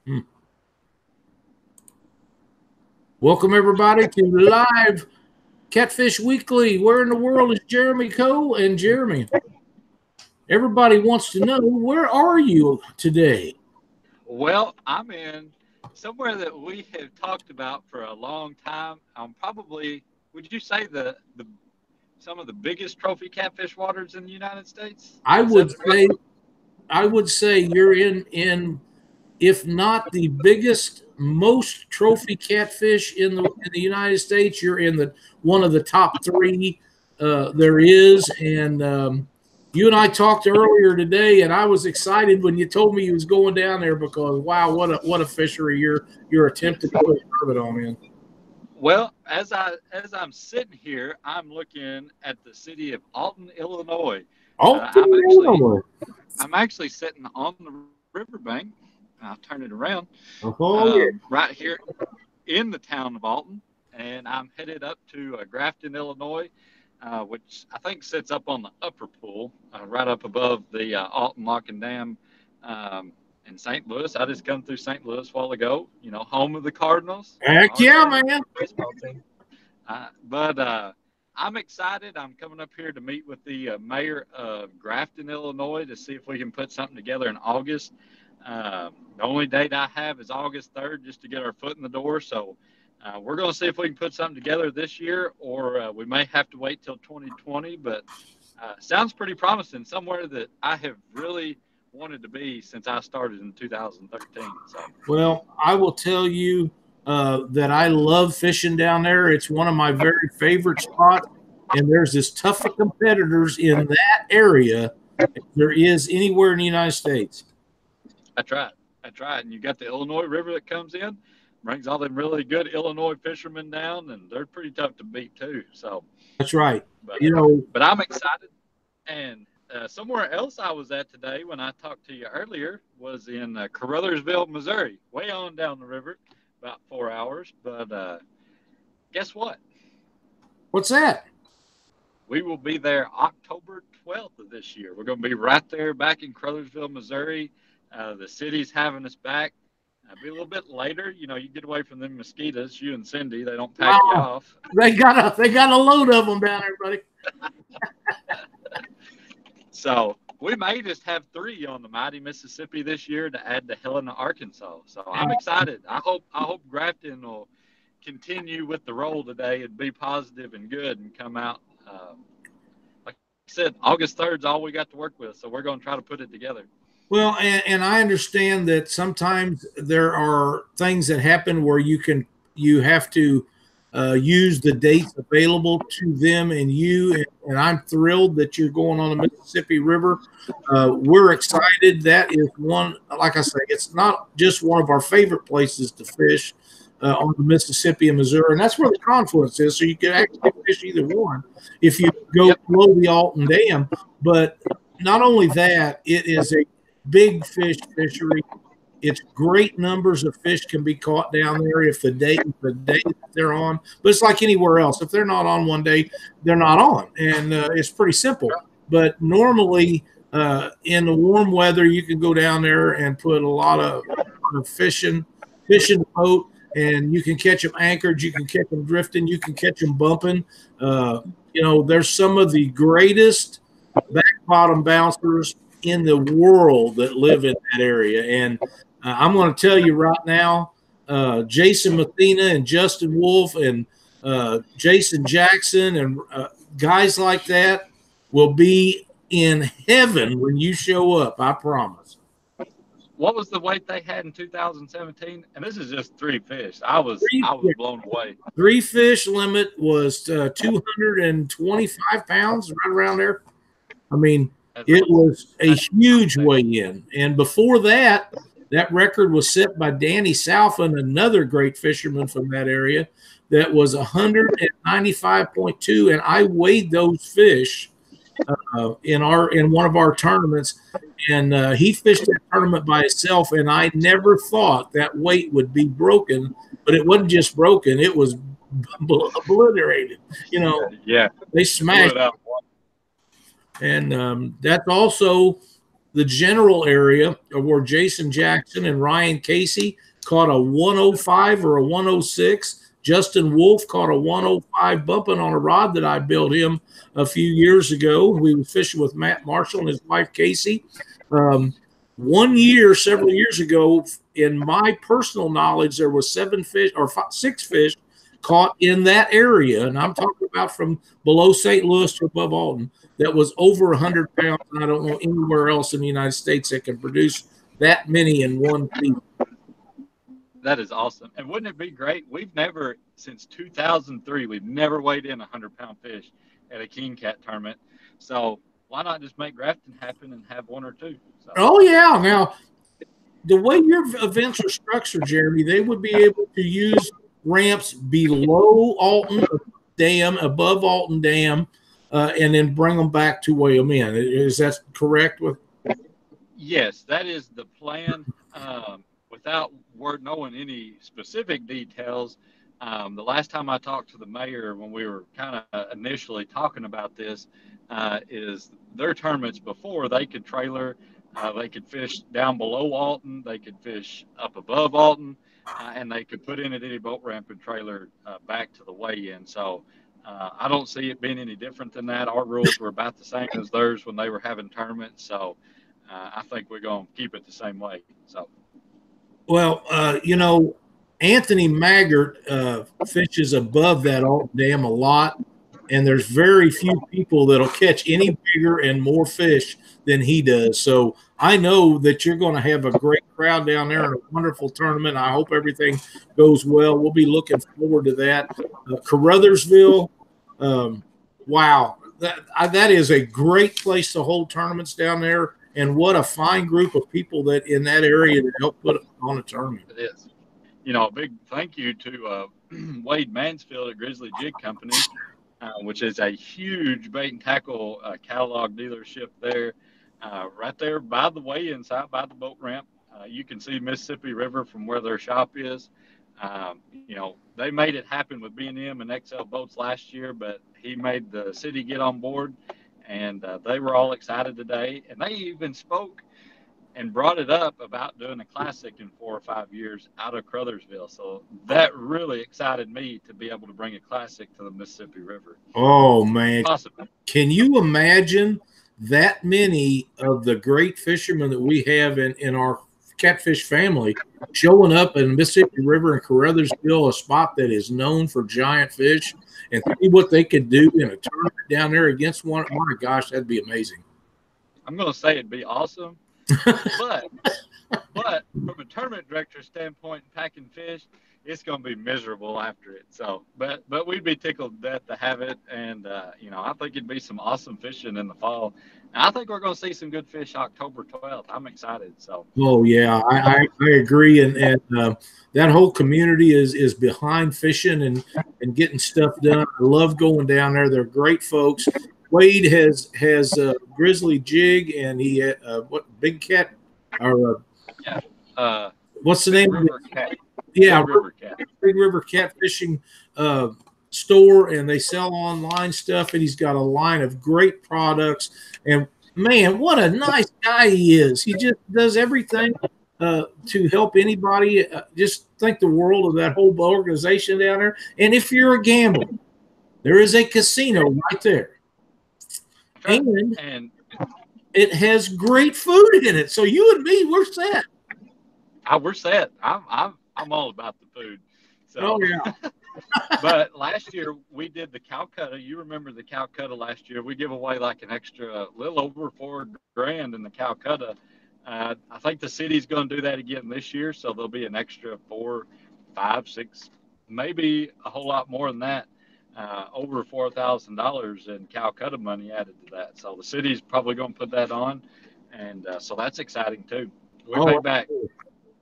Hmm. Welcome everybody to live Catfish Weekly. Where in the world is Jeremy Cole? And Jeremy, everybody wants to know, where are you today? Well, I'm in somewhere that we have talked about for a long time. I'm probably, would you say the some of the biggest trophy catfish waters in the United States? I Is that would the right? say I would say you're in if not the biggest, most trophy catfish in the United States, you're in the one of the top three there is. And you and I talked earlier today, and I was excited when you told me you was going down there because wow, what a fishery you're attempting to put a turbot on in. Well, as I'm sitting here, I'm looking at the city of Alton, Illinois. Oh, Uh, I'm actually Illinois. I'm actually sitting on the riverbank. I'll turn it around. Oh yeah. Right here in the town of Alton, and I'm headed up to Grafton, Illinois, which I think sits up on the upper pool, right up above the Alton Lock and Dam in St. Louis. I just come through St. Louis a while ago, home of the Cardinals, Heck our yeah, favorite man. baseball team. But I'm excited. I'm coming up here to meet with the mayor of Grafton, Illinois, to see if we can put something together in August. The only date I have is August 3rd, just to get our foot in the door. So we're going to see if we can put something together this year, or we may have to wait till 2020. But sounds pretty promising. Somewhere that I have really wanted to be since I started in 2013. So Well, I will tell you that I love fishing down there. It's one of my very favorite spots, and there's as tough of competitors in that area as there is anywhere in the United States. I tried. I tried. And you got the Illinois River that comes in, brings all them really good Illinois fishermen down, and they're pretty tough to beat too. So, That's right. but You know, but I'm excited. And somewhere else I was at today when I talked to you earlier was in Caruthersville, Missouri, way on down the river, about 4 hours. But guess what? what's that? We will be there October 12th of this year. We're going to be right there back in Caruthersville, Missouri. The city's having us back. Be a little bit later. You get away from them mosquitoes. You and Cindy, they don't pack you Wow, off. they got a load of them down there, buddy. So we may just have three on the mighty Mississippi this year to add to Helena, Arkansas. So I'm excited. I hope Grafton will continue with the roll today and be positive and good and come out. Like I said, August 3rd is all we got to work with. So we're going to try to put it together. Well, and I understand that sometimes there are things that happen where you have to use the dates available to them and you. And I'm thrilled that you're going on the Mississippi River. We're excited. That is one, like I say, it's not just one of our favorite places to fish on the Mississippi and Missouri, and that's where the confluence is. So you can actually fish either one if you go Yep. below the Alton Dam. But not only that, it is a big fish fishery. It's great numbers of fish can be caught down there if the day that they're on. But it's like anywhere else. If they're not on one day, they're not on, and it's pretty simple. But normally, in the warm weather, you can go down there and put a lot of fish in the boat, and you can catch them anchored, you can catch them drifting, you can catch them bumping. There's some of the greatest back bottom bouncers in the world that live in that area. And I'm going to tell you right now, Jason Mathena and Justin Wolf and Jason Jackson and guys like that will be in heaven when you show up. I promise. What was the weight they had in 2017? And this is just three fish. I was blown away. Three fish limit was 225 pounds, right around there. I mean, That's it awesome. was a huge weigh-in. And before that, that record was set by Danny Salfin, another great fisherman from that area, that was 195.2. And I weighed those fish in one of our tournaments, and he fished that tournament by himself. And I never thought that weight would be broken, but it wasn't just broken; it was obliterated. Yeah, They blew smashed, it up. and that's also the general area where Jason Jackson and Ryan Casey caught a 105 or a 106. Justin Wolf caught a 105 bumping on a rod that I built him a few years ago. We were fishing with Matt Marshall and his wife Casey. One year, several years ago, in my personal knowledge, there was 6 fish caught in that area, and I'm talking about from below St. Louis to above Alton, that was over 100 pounds, and I don't know anywhere else in the United States that can produce that many in one season. That is awesome. And wouldn't it be great? We've never, since 2003, we've never weighed in a 100-pound fish at a King Kat tournament. So why not just make grafting happen and have 1 or 2? So. Oh, yeah. Now, the way your events are structured, Jeremy, they would be able to use ramps below Alton Dam, above Alton Dam, and then bring them back to weigh them in. Is that correct? Yes, that is the plan. Without knowing any specific details, the last time I talked to the mayor when we were kind of initially talking about this, is their tournaments before they could trailer, they could fish down below Alton, they could fish up above Alton, and they could put in at any boat ramp and trailer back to the weigh-in. So I don't see it being any different than that. Our rules were about the same as theirs when they were having tournaments. So I think we're going to keep it the same way. So. Well, Anthony Maggart fishes above that Alton Dam a lot, and there's very few people that'll catch any bigger and more fish than he does. So I know that you're going to have a great crowd down there and a wonderful tournament. I hope everything goes well. We'll be looking forward to that. Caruthersville, wow, that is a great place to hold tournaments down there. And what a fine group of people that in that area to help put on a tournament. It is. A big thank you to Wade Mansfield at Grizzly Jig Company, which is a huge bait and tackle catalog dealership there, right there by the weigh-in side, by the boat ramp. You can see Mississippi River from where their shop is. They made it happen with B&M and XL Boats last year, but he made the city get on board. And they were all excited today. And they even spoke and brought it up about doing a classic in 4 or 5 years out of Caruthersville. So that really excited me to be able to bring a classic to the Mississippi River. Oh, man. Possible. Can you imagine that many of the great fishermen that we have in our catfish family showing up in Mississippi River in Caruthersville, a spot that is known for giant fish, and see what they could do in a tournament down there against one? Oh my gosh, that'd be amazing. I'm going to say it'd be awesome, but from a tournament director standpoint, packing fish, it's going to be miserable after it. So, but we'd be tickled to death to have it, and I think it'd be some awesome fishing in the fall. And I think we're going to see some good fish October 12th. I'm excited. So. Oh yeah, I agree, and that whole community is behind fishing and getting stuff done. I love going down there. They're great folks. Wade has Grizzly Jig, and he what Big Cat or what's the name of it? Yeah, Big River Cat Fishing store, and they sell online stuff, and he's got a line of great products. And man, what a nice guy he is. He just does everything to help anybody. Just think the world of that whole organization down there. And if you're a gambler, there is a casino right there. And it has great food in it. So you and me, we're set. We're set. I'm all about the food. So. Oh yeah. But last year we did the Calcutta. You remember the Calcutta last year? We give away like an extra little over $4,000 in the Calcutta. I think the city's going to do that again this year, so there'll be an extra 4, 5, 6, maybe a whole lot more than that. Over $4,000 in Calcutta money added to that. So the city's probably going to put that on, and so that's exciting too. We paid back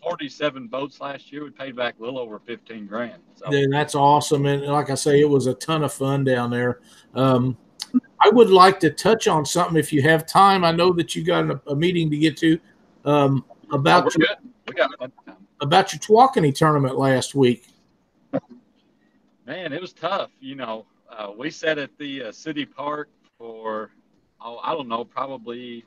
47 boats last year. We paid back a little over $15,000. So. Yeah, that's awesome, and like I say, it was a ton of fun down there. I would like to touch on something if you have time. I know that you got a meeting to get to about your Tawakoni tournament last week. Man, it was tough. We sat at the city park for, I don't know, probably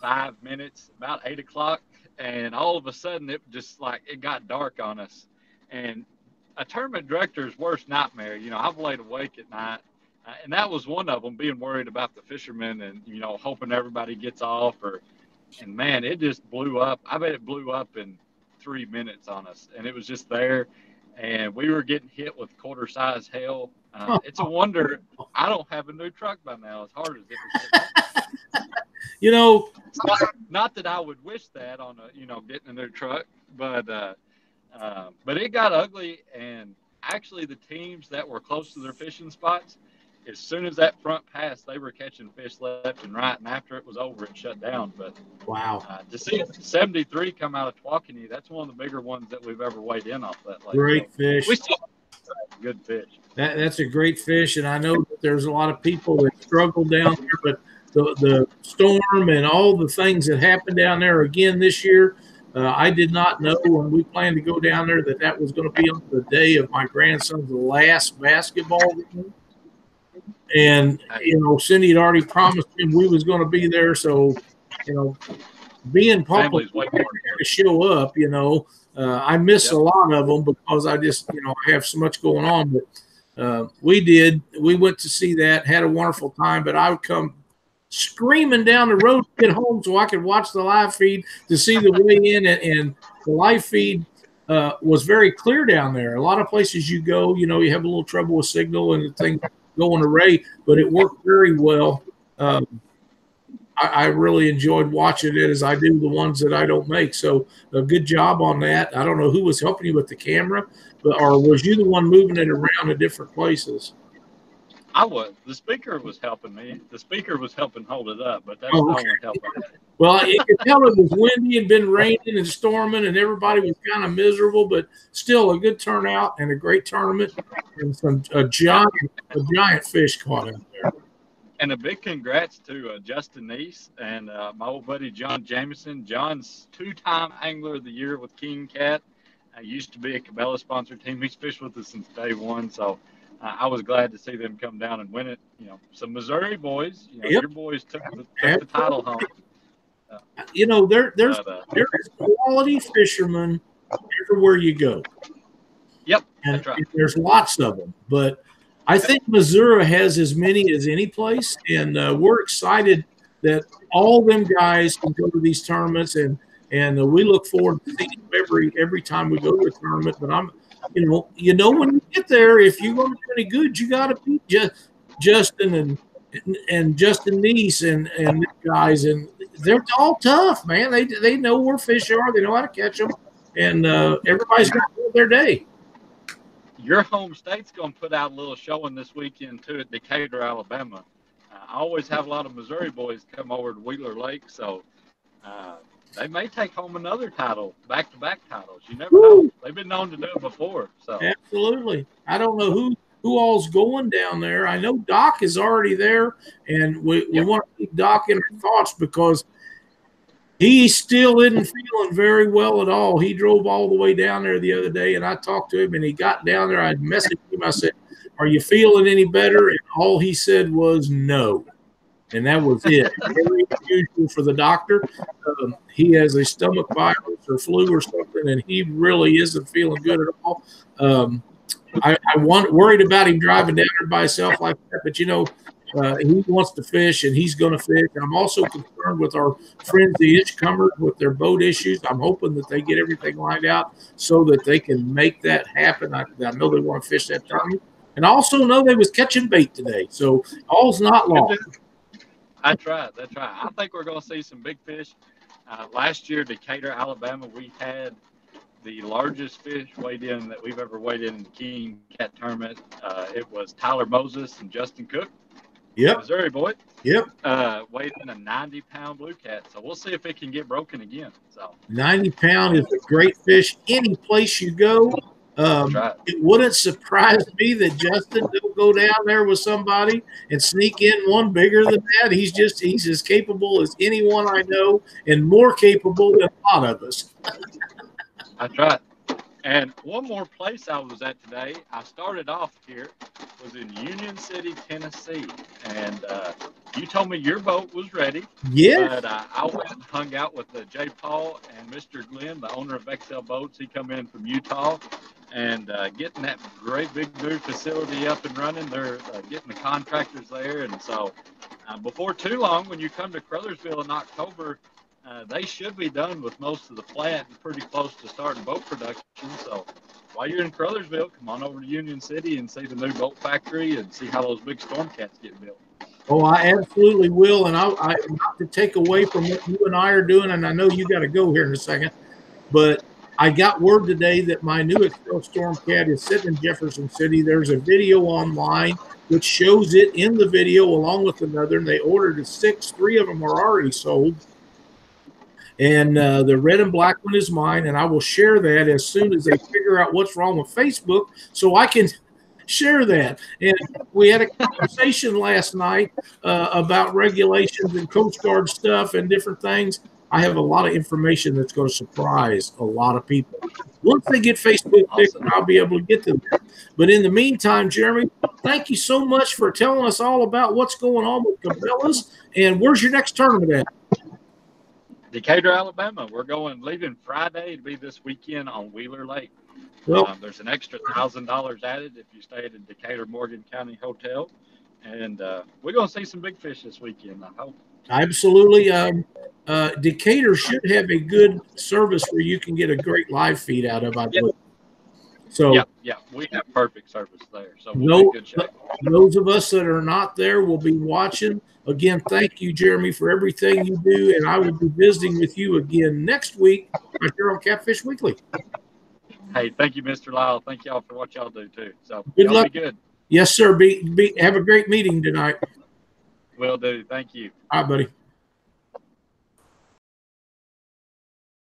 5 minutes, about 8 o'clock, and all of a sudden it just like it got dark on us. And a tournament director's worst nightmare, I've laid awake at night, and that was one of them, being worried about the fishermen and, hoping everybody gets off. And man, it just blew up. I bet it blew up in 3 minutes on us, and it was just there. And we were getting hit with quarter-size hail. It's a wonder I don't have a new truck by now, as hard as it was. Not that I would wish that on getting a new truck, but it got ugly. And actually, the teams that were close to their fishing spots, as soon as that front passed, they were catching fish left and right. And after it was over, it shut down. But wow, to see 73 come out of Twaukene, that's one of the bigger ones that we've ever weighed in off that lake. Great fish. We still have good fish. That's a great fish, and I know that there's a lot of people that struggle down there, but the storm and all the things that happened down there again this year, I did not know when we planned to go down there that was going to be on the day of my grandson's last basketball game. And, Cindy had already promised him we was going to be there. So, being public to show up, I miss a lot of them because I just, I have so much going on. But we went to see that, had a wonderful time, but I would come screaming down the road to get home so I could watch the live feed to see the weigh-in, and the live feed was very clear down there. A lot of places you go, you have a little trouble with signal and the thing going array, but it worked very well. I really enjoyed watching it, as I do the ones that I don't make. So a good job on that. I don't know who was helping you with the camera, or was you the one moving it around to different places? I was. The speaker was helping me. The speaker was helping hold it up, but that's the only help I had. Well, you could tell it was windy and been raining and storming, and everybody was kind of miserable, but still a good turnout and a great tournament, and a giant fish caught out there. And a big congrats to Justin Neese and my old buddy John Jamison. John's 2-time Angler of the Year with King Kat. Used to be a Cabelas sponsored team. He's fished with us since day one, so I was glad to see them come down and win it. Some Missouri boys. Your boys took the title home. There's quality fishermen everywhere you go. Yep, and that's right. There's lots of them, but I think Missouri has as many as any place, and we're excited that all them guys can go to these tournaments, and we look forward to seeing them every time we go to a tournament. But when you get there, if you're going to do any good, you got to beat Justin and Justin Neese and the guys, and they're all tough, man. They know where fish are, they know how to catch them, and everybody's got to do their day. Your home state's going to put out a little showing this weekend too at Decatur, Alabama. I always have a lot of Missouri boys come over to Wheeler Lake, so they may take home another title, back-to-back titles. You never know. They've been known to do it before. So absolutely. I don't know who all's going down there. I know Doc is already there, and we want to keep Doc in our thoughts because he still isn't feeling very well at all. He drove all the way down there the other day, and I talked to him, and he got down there. I messaged him. I said, "Are you feeling any better?" And all he said was no. And that was it. Very unusual for the doctor. He has a stomach virus or flu or something, and he really isn't feeling good at all. I worried about him driving down there by himself like that, but he wants to fish, and he's going to fish. I'm also concerned with our friends, the Ishcomers, with their boat issues. I'm hoping that they get everything lined out so that they can make that happen. I know they want to fish that tournament, and I also know they was catching bait today, so all's not lost. That's right. I think we're going to see some big fish. Last year, Decatur, Alabama, we had the largest fish weighed in that we've ever weighed in the King Kat tournament. It was Tyler Moses and Justin Cook. Yep. Missouri boy. Yep. Weighed in a 90-pound blue cat. So we'll see if it can get broken again. So 90-pound is a great fish any place you go. Right. It wouldn't surprise me that Justin will go down there with somebody and sneak in one bigger than that. He's as capable as anyone I know, and more capable than a lot of us. That's right. And one more place I was at today, I started off here, was in Union City, Tennessee. And you told me your boat was ready. Yes. But I went and hung out with J. Paul and Mr. Glenn, the owner of XL Boats. He come in from Utah. And getting that great big new facility up and running. They're getting the contractors there. And so before too long, when you come to Crothersville in October, they should be done with most of the plant and pretty close to starting boat production. So while you're in Crothersville, come on over to Union City and see the new boat factory and see how those big storm cats get built. Oh, I absolutely will. And I not to take away from what you and I are doing, and I know you got to go here in a second, but I got word today that my new Excel Storm Cat is sitting in Jefferson City. There's a video online which shows it in the video along with another, and they ordered 6. 3 of them are already sold. And the red and black one is mine, and I will share that as soon as they figure out what's wrong with Facebook so I can share that. And we had a conversation last night about regulations and Coast Guard stuff and different things. I have a lot of information that's going to surprise a lot of people. Once they get Facebook fixed, I'll be able to get to them. But in the meantime, Jeremy, thank you so much for telling us all about what's going on with Cabelas. And where's your next tournament at? Decatur, Alabama. We're leaving Friday to be this weekend on Wheeler Lake. Well, there's an extra $1,000 added if you stay at a Decatur Morgan County hotel. And we're going to see some big fish this weekend, I hope. Absolutely. Decatur should have a good service where you can get a great live feed out of, I believe. So yeah, we have perfect service there. So we'll be in good shape. Those of us that are not there will be watching. Again, thank you, Jeremy, for everything you do, and I will be visiting with you again next week right here on Catfish Weekly. Hey, thank you, Mr. Lyle. Thank y'all for what y'all do too. So good luck. Be good. Yes, sir. Have a great meeting tonight. Will do. Thank you. All right, buddy.